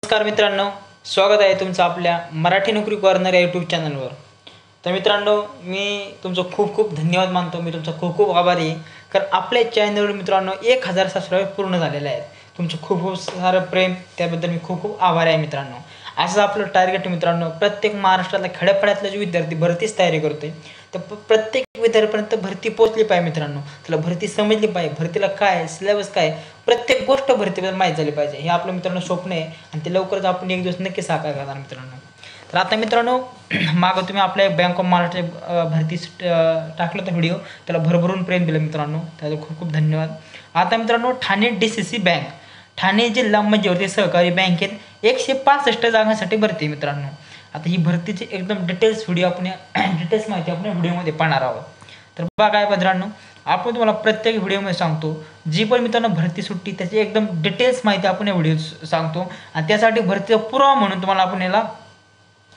नमस्कार मित्रांनो, स्वागत आहे तुमचं आपल्या मराठी नोकरी कॉर्नर या यूट्यूब चॅनलवर. तर मित्रांनो, मी तुमचं खूप खूप धन्यवाद मानतो. मी तुमचा खूप खूप आभारी आहे. कारण आपल्या चॅनलवर मित्रांनो 1000 सबस्क्राईबर पूर्ण झालेले आहेत. तुमचं खूप खूप सारं प्रेम, त्याबद्दल मी खूप खूप आभारी आहे मित्रांनो. असं आपलं टार्गेट मित्रांनो, प्रत्येक महाराष्ट्रातल्या खेड्यापाड्यातला जो विद्यार्थी भरतीच तयारी करतोय, तर प्रत्येक विद्यार्थ्यापर्यंत भरती पोहोचली पाहिजे मित्रांनो. त्याला भरती समजली पाहिजे, भरतीला काय सिलेबस काय, प्रत्येक गोष्ट भरतीबद्दल माहीत झाली पाहिजे. हे आपलं मित्रांनो स्वप्न आहे आणि ते लवकरच आपण एक दिवस नक्की साकार करणार मित्रांनो. तर आता मित्रांनो, मागं तुम्ही आपल्या बँक ऑफ महाराष्ट्र भरती टाकलं होतं व्हिडिओ, त्याला भरभरून प्रेम दिलं मित्रांनो, त्याला खूप खूप धन्यवाद. आता मित्रांनो, ठाणे DCC बँक, ठाणे जिल्हा मध्यवर्ती सहकारी बँकेत 165 जागांसाठी भरती आहे मित्रांनो. आता ही भरतीची एकदम डिटेल्स व्हिडिओ आपण डिटेल्स माहिती आपण व्हिडिओमध्ये पाहणार आहोत. तर बघा काय मित्रांनो, आपण तुम्हाला प्रत्येक व्हिडिओमध्ये सांगतो, जी पण मित्रांनो भरती सुट्टी त्याची एकदम डिटेल्स माहिती आपण या व्हिडिओत सांगतो. आणि त्यासाठी भरतीचा पुरावा म्हणून तुम्हाला आपण याला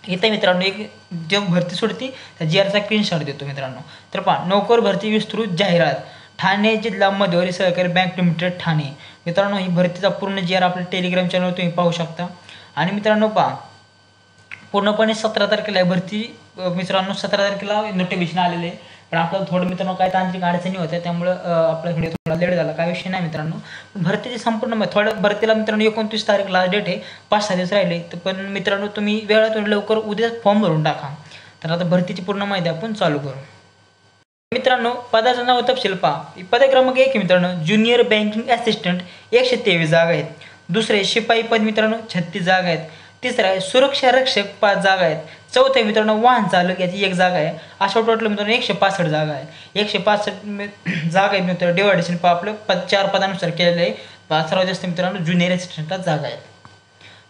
इथे मित्रांनो एक जे भरती सुटती त्या GRचा स्क्रीनशॉट देतो मित्रांनो. तर पहा, नोकर भरती विस्तृत जाहिरात, ठाणे जिल्हा मध्यवर्ती सहकारी बँक लिमिटेड ठाणे. मित्रांनो, ही भरतीचा पूर्ण GR आपल्या टेलिग्राम चॅनलवर तुम्ही पाहू शकता. आणि मित्रांनो पहा, पूर्णपणे 17 तारखेला भरती मित्रांनो 17 तारखेला नोटिफिकेशन आलेले आहे. पण आपल्याला थोडं मित्रांनो काय तांत्रिक अडचणी होत्या, त्यामुळे आपला व्हिडिओ थोडा लेट झाला, काय विषय नाही मित्रांनो. भरतीची संपूर्ण थोडं भरतीला मित्रांनो 29 तारीख लास्ट डेट आहे, 5-6 दिवस राहिले. तर पण मित्रांनो, तुम्ही वेळात लवकर उद्याच फॉर्म भरून टाका. तर आता भरतीची पूर्ण माहिती आपण चालू करू मित्रांनो. पदाचं नाव तपशील पहा. पद क्रमांक 1 मित्रांनो, ज्युनियर बँकिंग असिस्टंट 123 जागा आहेत. दुसरे शिपाई पद मित्रांनो 36 जागा आहेत. तिसरं आहे सुरक्षा रक्षक 5 जागा आहेत. चौथं आहे मित्रांनो वाहन चालक, याची 1 जागा आहे. अशा टोटल मित्रांनो 165 जागा आहे. 165 जागा आहे मित्रांनो. डिवायडेशन आपलं 4 पदानुसार केलेलं आहे. सर्वात जास्त मित्रांनो ज्युनियर असिस्टंटला जागा आहेत.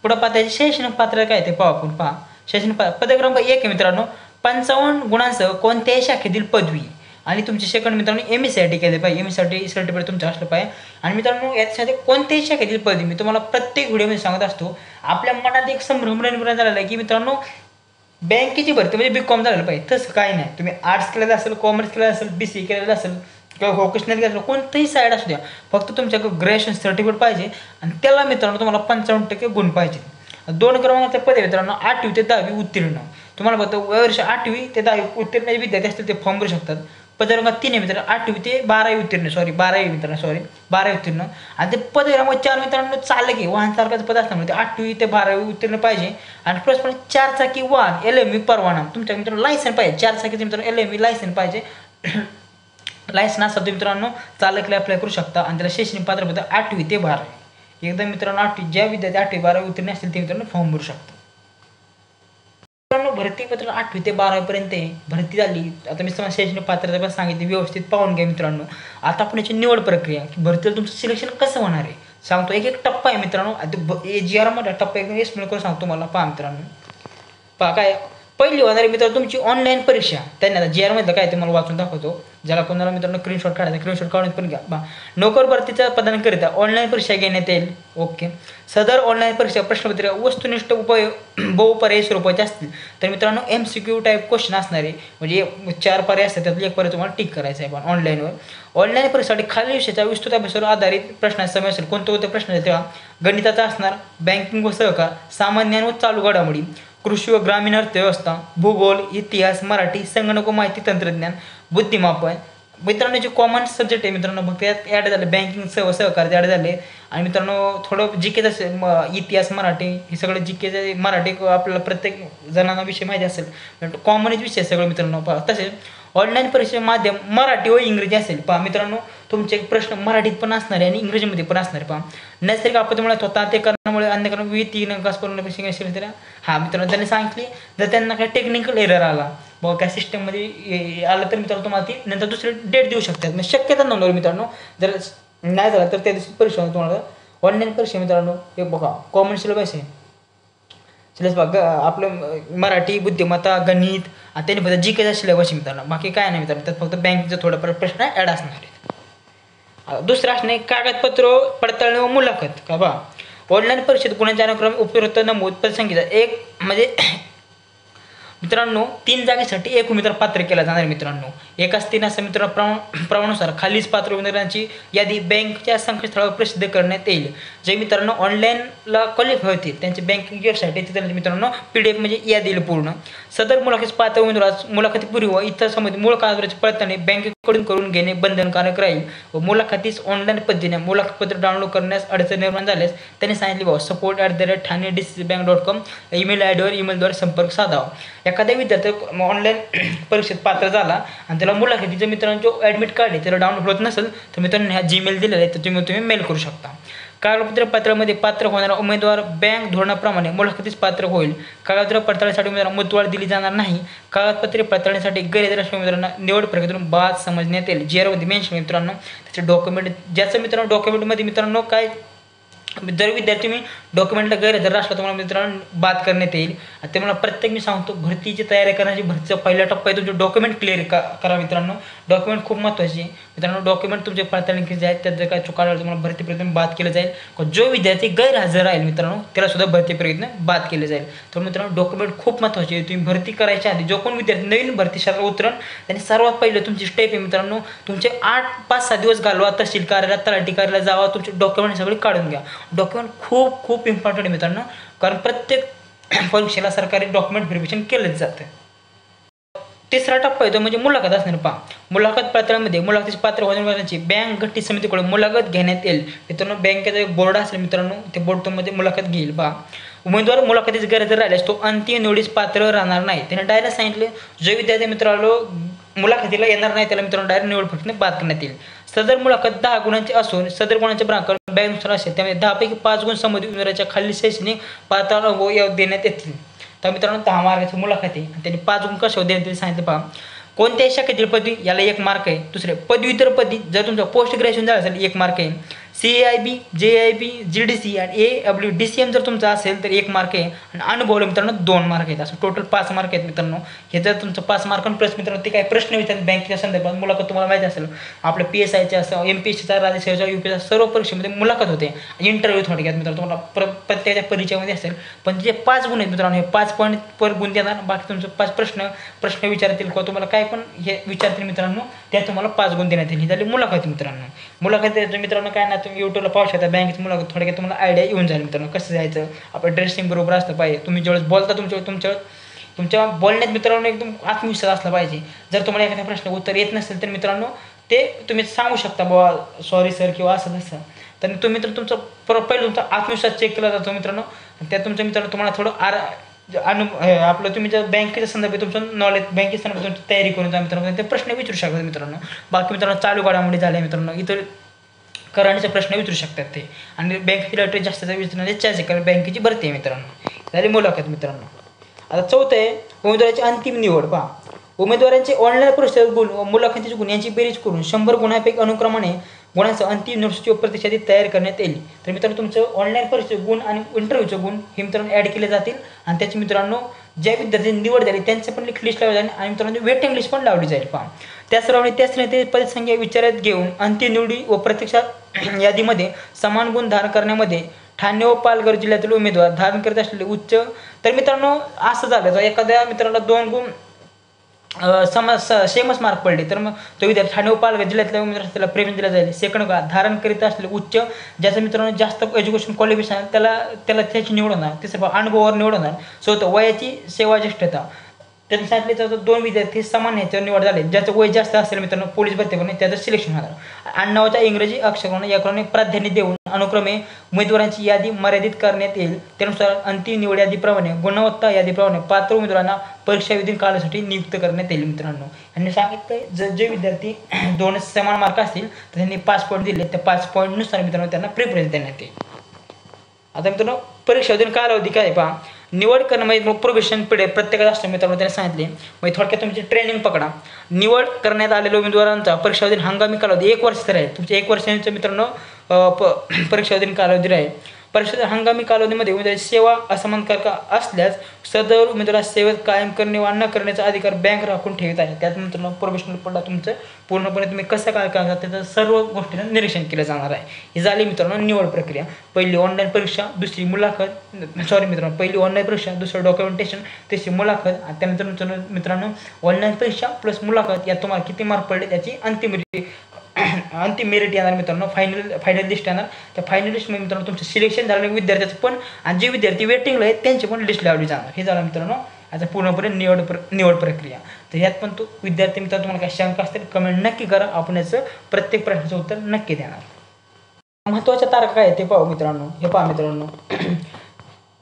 पुढं पाहता याची शैक्षणिक पात्रता काय ते पाहू आपण. पहा, शैक्षणिक पद क्रमांक 1 आहे मित्रांनो, 55 गुणांसह कोणत्याही शाखेतील पदवी. आणि तुमचे सेकंड मित्रांनो MSc केले पाहिजे. MSc सर्टिफिकेट तुमचं असलं पाहिजे. आणि मित्रांनो, याच्यासाठी कोणत्याही शाखेतील पदवी मी तुम्हाला प्रत्येक व्हिडिओमध्ये सांगत असतो. आपल्या मनात एक संभ्रम निर्माण झालेला आहे की मित्रांनो, बँकेची भरती म्हणजे BCom झालेलं पाहिजे. तसं काही नाही. तुम्ही आर्ट्स केलेलं असेल, कॉमर्स केलेलं असेल, BCA केलेलं असेल किंवा व्होकेशनल केलं असेल, कोणतंही साईड असू द्या, फक्त तुमच्याकडे ग्रॅज्युएशन सर्टिफिकेट पाहिजे. आणि त्याला मित्रांनो तुम्हाला 55% गुण पाहिजे. 2 क्रमांकाचे पद आहे मित्रांनो, 8वी ते 10वी उत्तीर्ण. तुम्हाला फक्त वर्ष 8वी ते 10वी उत्तीर्ण विद्यार्थी असतील ते फॉर्म भरू शकतात. पद क्रमांक 3 आहे मित्रांनो, 8वी ते 12वी उत्तीर्ण, 12वी उत्तीर्ण. आणि ते पद क्रमांक 4 मित्रांनो, चालक आहे, वाहन चालकाचं पद असल्यामुळे ते 8वी ते 12वी उत्तीर्ण पाहिजे. आणि प्लस पण 4 चाकी वाहन LMV परवाना तुमच्या मित्रांनो लायसन पाहिजे. 4 चाकीचं मित्रांनो LMV लायसन पाहिजे. लायसन असतं ते मित्रांनो चालकला अप्लाय करू शकता. आणि त्याला शैक्षणिक पात्रता 8वी ते 12वी. एकदा मित्रांनो 8वी ज्या विद्यार्थी 8वी 12वी उत्तीर्ण असतील ते मित्रांनो फॉर्म भरू शकतात. मित्रांनो, भरती मित्रांनो 8वी ते 12वी पर्यंत भरती झाली. आता मी तुम्हाला शैक्षणिक पात्रता पण सांगितली, व्यवस्थित पाहून घ्या मित्रांनो. आता आपण याची निवड प्रक्रिया की भरतीला तुमचं सिलेक्शन कसं होणार आहे सांगतो. एक टप्पा आहे मित्रांनो. GR मध्ये टप्पा एकदम एक्सप्लेन करून सांगतो मला. पहा मित्रांनो, पहा काय पहिली होणारी मित्रांनो तुमची ऑनलाईन परीक्षा. त्यांनी आता GR मध्ये काय ते मला वाचून दाखवतो. ज्याला कोणाला मित्रांनो स्क्रीनशॉट काढायचा, स्क्रीनशॉट काढून पण घ्या. नोकर भरतीच्या पदांकरिता ऑनलाईन परीक्षा घेण्यात येईल. ओके. सदर ऑनलाईन परीक्षा प्रश्नपत्रिका वस्तुनिष्ठ बहुपर्यायी स्वरूपाचे असतील. तर मित्रांनो MCQ टाईप क्वेश्चन असणार आहे. म्हणजे 4 पर्याय असतात, त्यातले एक पर्याय तुम्हाला टिक करायचा आहे. पण ऑनलाईनवर ऑनलाईन परीक्षेसाठी खालील विषयाच्या विस्तृत अभ्यासावर आधारित प्रश्नांचा समावेश असेल. कोणते प्रश्न आहेत तेव्हा गणिताचा असणार, बँकिंग व सहकार, सामान्य व चालू घडामोडी, कृषी व ग्रामीण अर्थव्यवस्था, भूगोल, इतिहास, मराठी, संगणक व माहिती तंत्रज्ञान, बुद्धिमापन. मित्रांनो जे कॉमन सब्जेक्ट आहे मित्रांनो, मग त्यात ॲड झालं बँकिंग सहकार ॲड झाले. आणि मित्रांनो थोडं GK असेल, इतिहास, मराठी, हे सगळं GK मराठी आपल्याला प्रत्येक जणांना विषय माहिती असेल, कॉमनच विषय सगळं मित्रांनो. पहा, तसेच ऑनलाईन परीक्षेचे माध्यम मराठी व इंग्रजी असेल. पहा मित्रांनो, तुमचे प्रश्न मराठीत पण असणार आहे आणि इंग्रजीमध्ये पण असणार आहे. पहा, नैसर्गिक आपत्तीमुळे स्वतः ते करण्यामुळे अन्य कारण विविध 3 अंकास पूर्ण. हा मित्रांनो त्यांनी सांगितले, जर त्यांना काही टेक्निकल एरर आला बघा काय सिस्टममध्ये आलं तर मित्रांनो तुम्हाला ती नंतर दुसरी डेट देऊ शकतात. म्हणजे शक्यता नव्हती मित्रांनो. जर नाही झालं तर त्या दिवशी परीक्षा तुम्हाला ऑनलाईन परीक्षा मित्रांनो. हे बघा कॉमन सिलेबस आहे. सिलेबस बघा आपलं मराठी, बुद्धिमत्ता, गणित आणि त्यांनी फक्त GKचा सिलेबस मित्रांनो. बाकी काय नाही मित्रांनो. त्यात फक्त बँकेचं थोडंफार प्रश्न ॲड असणार आहेत. दुसरं असणे कागदपत्र पडताळणी व मुलाखत. का बा ऑनलाईन परीक्षेत गुणांच्या अनुक्रम उपयुक्त नमूद पदसंख्येचा एक म्हणजे मित्रांनो 3 जागेसाठी एक उमेदवार पात्र केला जाणार मित्रांनो. एकाच 3 असं प्रमाणानुसार खालीच पात्र उमेदवारांची यादी बँकेच्या संकेतस्थळावर प्रसिद्ध करण्यात येईल. जे मित्रांनो ऑनलाईनला क्वालिफाय होतील त्यांची बँकिंग वेबसाईट आहे तिथे मित्रांनो PDF म्हणजे यादी येईल पूर्ण. सदर मुलाखत पात्र उमेदवारास मुलाखतीपूर्वी व इतर संबंधित मूळ कागदपत्रांची पडताळणी बँकेकडून करून घेणे बंधनकारक राहील व मुलाखतीस ऑनलाईन पद्धतीने मुलाखतपत्र डाउनलोड करण्यास अडचण निर्माण झाल्यास त्यांनी सांगितले बाबा support@thanedcbank.com ईमेल आयडीवर ईमेलद्वारे संपर्क साधावा. एखाद्या विद्यार्थी ऑनलाईन परीक्षेत पात्र झाला आणि त्याला मुलाखतीचं मित्रांनो जो ॲडमिट कार्ड आहे त्याला डाउनलोड होत नसेल तर मित्रांनो ह्या जीमेल दिलेला आहे तर तुम्ही मेल करू शकता. कागदपत्र पत्रामध्ये पात्र होणारा उमेदवार बँक धोरणाप्रमाणे मुलाखतीस पात्र होईल. कागदपत्र पडताळणीसाठी उमेदवारांना मुदतवाढ दिली जाणार नाही. कागदपत्रे पडताळणीसाठी गैरहजर उमेदवारांना निवड प्रक्रियेतून बाद समजण्यात येईल. GR मध्ये मेन्शन मित्रांनो त्याचे डॉक्युमेंट ज्याचं मित्रांनो डॉक्युमेंटमध्ये मित्रांनो काय जर विद्यार्थी मी डॉक्युमेंटला गैरहजर असला तुम्हाला मित्रांनो बाद करण्यात येईल. ते मला प्रत्येक मी सांगतो भरतीची तयारी करण्याची भरतीचा पहिला टप्पा आहे तुमचे डॉक्युमेंट क्लिअर करा मित्रांनो. डॉक्युमेंट खूप महत्त्वाचे मित्रांनो. डॉक्युमेंट तुमचे पडताळणी केली जाईल त्यात जर काय चुका आढळल्या तुम्हाला भरती प्रयत्न बाद केलं जाईल. जो विद्यार्थी गैरहजर राहील मित्रांनो त्याला सुद्धा भरती प्रयत्न बाद केले जाईल. तर मित्रांनो डॉक्युमेंट खूप महत्त्वाचे आहे. तुम्ही भरती करायच्या आधी जो कोण विद्यार्थी नवीन भरती शाळेला उतरण त्यांनी सर्वात पहिले तुमची स्टेप आहे मित्रांनो तुमचे 5-6 दिवस घालवा तहसील कार्यालयात तलाठी कार्यालयात जावा तुमचे डॉक्युमेंट सगळे काढून घ्या. डॉक्युमेंट खूप इम्पॉर्टंट आहे मित्रांनो कारण प्रत्येक परीक्षेला सरकारी डॉक्युमेंट व्हेरिफिकेशन केलंच जातं. तिसरा टप्पा येतो म्हणजे मुलाखत असणार. पहा मुलाखत पत्रामध्ये मुलाखतीचे पात्र होण्याची बँक गठ्ठी समितीकडून मुलाखत घेण्यात येईल. मित्रांनो बँकेचा एक बोर्ड असेल मित्रांनो ते बोर्डमध्ये मुलाखत घेईल. पहा उमेदवार मुलाखतीची गरज राहिल्यास तो अंतिम निवडीस पात्र राहणार नाही. त्याने डायरेक्ट सांगितले जो विद्यार्थी मित्रांनो मुलाखतीला येणार नाही त्याला मित्रांनो डायरेक्ट निवड फक्त बाद करण्यात येईल. सदर मुलाखत 10 गुणांची असून सदर गुणांचे प्रमाण बँकेनुसार असेल त्यामुळे 10 पैकी 5 गुण संबंधित उमेदवाराच्या खाली शैक्षणिक पात्रता देण्यात येतील. तर मित्रांनो 10 मार्काची मुलाखत आहे आणि त्यांनी 5 गुण कशावर देण्यात येईल सांगितलं. पहा कोणत्याही शाखेतील पदवी याला 1 मार्क आहे. दुसरे पदव्युत्तर पदवी जर तुमचं पोस्ट ग्रॅज्युएशन झालं असेल 1 मार्क आहे. CIB JIB GDC आणि AWDCM जर तुमचं असेल तर 1 मार्क आहे आणि अनुभवलं मित्रांनो 2 मार्क आहेत. असं टोटल 5 मार्क आहेत मित्रांनो. हे जर तुमचं 5 मार्क प्लस मित्रांनो ते काही प्रश्न विचारतात बँकेच्या संदर्भात मुलाखत तुम्हाला माहिती असेल आपल्या PSIच्या असं MPSCचा राज्यसेवेचा UPSCचा सर्व परीक्षेमध्ये मुलाखत होते इंटरव्ह्यू थोडक्यात मित्रांनो तुम्हाला प्रत्येकाच्या परिचयामध्ये असेल. पण जे 5 गुण आहेत मित्रांनो हे 5 पॉईंट पर गुण देणार बाकी तुमचं 5 प्रश्न विचारतील किंवा तुम्हाला काय पण हे विचारतील मित्रांनो त्या तुम्हाला 5 गुण देण्यात येईल. ही झाली मुलाखत मित्रांनो. मुलाखत मित्रांनो काय ना तुम्ही युट्यूबला पाहू शकता बँकेची मुलाखत थोडक्यात तुम्हाला आयडिया येऊन जाईल मित्रांनो कसं जायचं आपलं ड्रेसिंग बरोबर असलं पाहिजे. तुम्ही ज्यावेळेस बोलता तुमच्या बोलण्यात मित्रांनो एकदम आत्मविश्वास असला पाहिजे. जर तुम्हाला एखाद्या प्रश्न उत्तर येत नसेल तर मित्रांनो ते तुम्ही सांगू शकता बाबा सॉरी सर किंवा असं तसं. तर तुम्ही तर तुमचं पहिलं तुमचा आत्मविश्वास चेक केला जातो मित्रांनो. त्यात तुमच्या मित्रांनो तुम्हाला थोडं आपलं तुम्ही जर बँकेच्या संदर्भात तुमचं नॉलेज बँकेच्या संदर्भात तुमची तयारी करून जा मित्रांनो ते प्रश्न विचारू शकतात मित्रांनो. बाकी मित्रांनो चालू घडामोडी झाल्या मित्रांनो इतर करंटचे प्रश्न विचारू शकतात ते आणि बँकेतील अटॅच जास्त विचारण्याचे चान्स आहे कारण बँकेची भरती आहे मित्रांनो. झाली मुलाखत मित्रांनो. आता चौथं आहे उमेदवाराची अंतिम निवड. पहा उमेदवारांचे ऑनलाईन परीक्षा गुण व मुलाखतीचे गुण यांची बेरीज करून 100 गुणांपैकी अनुक्रमाने गुणांचं अंतिम निवडीची प्रतिशत तयार करण्यात येईल. तर मित्रांनो तुमचं ऑनलाईन परीक्षेचे गुण आणि इंटरव्ह्यूचे गुण हे मित्रांनो ॲड केले जातील आणि त्याचे मित्रांनो ज्या विद्यार्थ्यांची निवड झाली त्यांचं पण लिस्ट लावली जाईल आणि मित्रांनो वेटिंग लिस्ट पण लावली जाईल. पहा त्याचप्रमाणे त्याच ते पदसंख्या विचारात घेऊन अंतिम निवडी व प्रत्यक्षात यादीमध्ये समान गुण धारण करण्यामध्ये ठाणे व पालघर जिल्ह्यातील उमेदवार धारण करत असलेले उच्च. तर मित्रांनो असं झालं तर एखाद्या मित्रांना 2 गुण सेमच मार्क पडले तर मग तो विद्यार्थी ठाणे व पालघर जिल्ह्यातल्या उमेदवार त्याला प्रेफरन्स दिला जाईल. सेकंड का धारण करीत असलेले उच्च ज्याचं मित्रांनो जास्त एज्युकेशन क्वालिफिकेशन त्याला त्याची निवड होणार. तिसरं अनुभवावर निवड होणार. चौथं वयाची सेवा ज्येष्ठता त्यांनी सांगितले तर 2 विद्यार्थी समान ह्याच्यावर निवड झाले ज्याचं वय जास्त असेल मित्रांनो पोलीस भरती करून त्याचं सिलेक्शन होणार. आडनावाच्या इंग्रजी अक्षरांना याक्रमाने प्राधान्य देऊन अनुक्रमे उमेदवारांची यादी मर्यादित करण्यात येईल. त्यानुसार अंतिम निवड यादीप्रमाणे गुणवत्ता यादीप्रमाणे पात्र उमेदवारांना परीक्षा विधीन काळासाठी नियुक्त करण्यात येईल. मित्रांनो यांनी सांगितलं जे विद्यार्थी 2 समान मार्क असतील तर त्यांनी 5 पॉईंट दिले त्या 5 पॉईंटनुसार मित्रांनो त्यांना प्रिफरन्स देण्यात येईल. आता मित्रांनो परीक्षा विधीन कालावधी काय पहा निवड करणं म्हणजे प्रोबेशन पिरियड प्रत्येकाचा असतो मित्रांनो त्यांनी सांगितले. म्हणजे थोडक्यात तुमची ट्रेनिंग पकडा. निवड करण्यात आलेल्या उमेदवारांचा परीक्षावधीन हंगामी कालावधी 1 वर्ष राहील. तुमचे 1 वर्षांचं मित्रांनो परीक्षावधीन कालावधी राहील. परीक्षेच्या हंगामी कालावधीमध्ये उमेदवाराची सेवा असमानकारक असल्यास सदर उमेदवारास सेवेत कायम करणे वा न करण्याचा अधिकार बँक राखून ठेवत आहे. त्यात मित्रांनो प्रोबेशनल पडला तुमचं पूर्णपणे तुम्ही कसं काय करता त्याचं सर्व गोष्टींचं निरीक्षण केलं जाणार आहे. ही झाली मित्रांनो निवड प्रक्रिया. पहिली ऑनलाईन परीक्षा, दुसरी मुलाखत, सॉरी मित्रांनो पहिली ऑनलाईन परीक्षा, दुसरं डॉक्युमेंटेशन, तिसरी मुलाखत आणि त्यानंतर मित्रांनो ऑनलाईन परीक्षा प्लस मुलाखत यात तुम्हाला किती मार्क पडले त्याची अंतिम मेरिट येणार मित्रांनो. फायनल लिस्ट येणार. त्या फायनल लिस्टमध्ये मित्रांनो तुमचं सिलेक्शन झालेल्या विद्यार्थ्याचं पण आणि जे विद्यार्थी वेटिंगला आहेत त्यांची पण लिस्ट लावली जाणार. हे झालं मित्रांनो आता पूर्णपणे निवड प्रक्रिया. तर यात पण तो विद्यार्थी मित्रांनो तुम्हाला काही शंका असतील कमेंट नक्की करा. आपण याचं प्रत्येक प्रश्नाचं उत्तर नक्की देणार. महत्त्वाच्या तारखा काय ते पाहू मित्रांनो. हे पहा मित्रांनो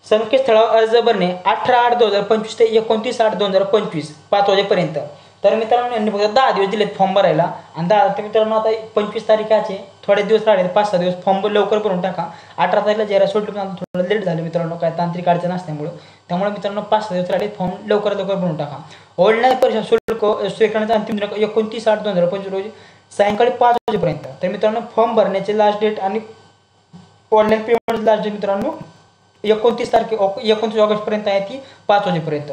संकेतस्थळावर अर्ज भरणे 18/8/2025 ते 29/8/2025 5 वाजेपर्यंत. तर मित्रांनो यांनी फक्त 10 दिवस दिलेत फॉर्म भरायला आणि 10 तर मित्रांनो आता 25 तारखेचे थोडे दिवस राहिले 5-6 दिवस फॉर्म लवकर भरून टाका. 18 तारखेला जाहिरात सोडली पण थोडं लेट झालं मित्रांनो काय तांत्रिक अडचण असल्यामुळे. त्यामुळे मित्रांनो 5-6 दिवस राहिले फॉर्म लवकर भरून टाका. ऑनलाईन परीक्षा शुल्क स्वीकारण्याचा अंतिम दिनांक 29/8/2025 रोजी सायंकाळी 5 वाजेपर्यंत. तर मित्रांनो फॉर्म भरण्याचे लास्ट डेट आणि ऑनलाईन पेमेंट लास्ट डेट मित्रांनो 29 ऑगस्टपर्यंत आहे ती 5 वाजेपर्यंत.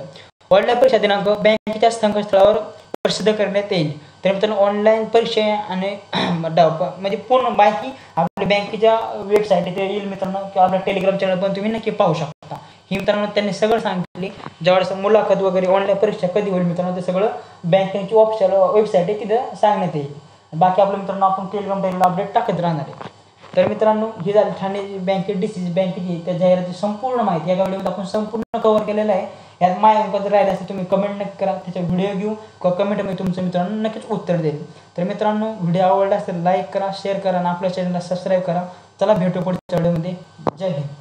ऑनलाईन परीक्षा दिनांक बँकेच्या संकेतस्थळावर प्रसिद्ध करण्यात येईल. तर मित्रांनो ऑनलाईन परीक्षा आणि म्हणजे पूर्ण माहिती आपल्या बँकेच्या वेबसाईट इथे येईल मित्रांनो किंवा आपल्या टेलिग्राम चॅनल पण तुम्ही नक्की पाहू शकता. ही मित्रांनो त्यांनी सगळं सांगितले. ज्यावेळेस मुलाखत वगैरे ऑनलाईन परीक्षा कधी होईल मित्रांनो ते सगळं बँकेची ऑफिशियल वेबसाईट आहे तिथं सांगण्यात येईल. बाकी आपल्या मित्रांनो आपण टेलिग्राम चॅनलला अपडेट टाकत राहणार आहे. तर मित्रांनो ही झाली ठाणे बँकेत DCC बँकेची त्या जाहिरातीची संपूर्ण माहिती या व्हिडिओमध्ये आपण संपूर्ण कव्हर केलेलं आहे. यात माझ्या जर राहिलं असेल तुम्ही कमेंट नक्की करा. त्याचा व्हिडिओ घेऊ किंवा कमेंटमध्ये तुमचं मित्रांनो नक्कीच उत्तर देईल. तर मित्रांनो व्हिडिओ आवडला असेल लाईक करा, शेअर करा आणि आपल्या चॅनलला सबस्क्राईब करा. चला भेटू पुढच्या व्हिडिओमध्ये. जय हिंद.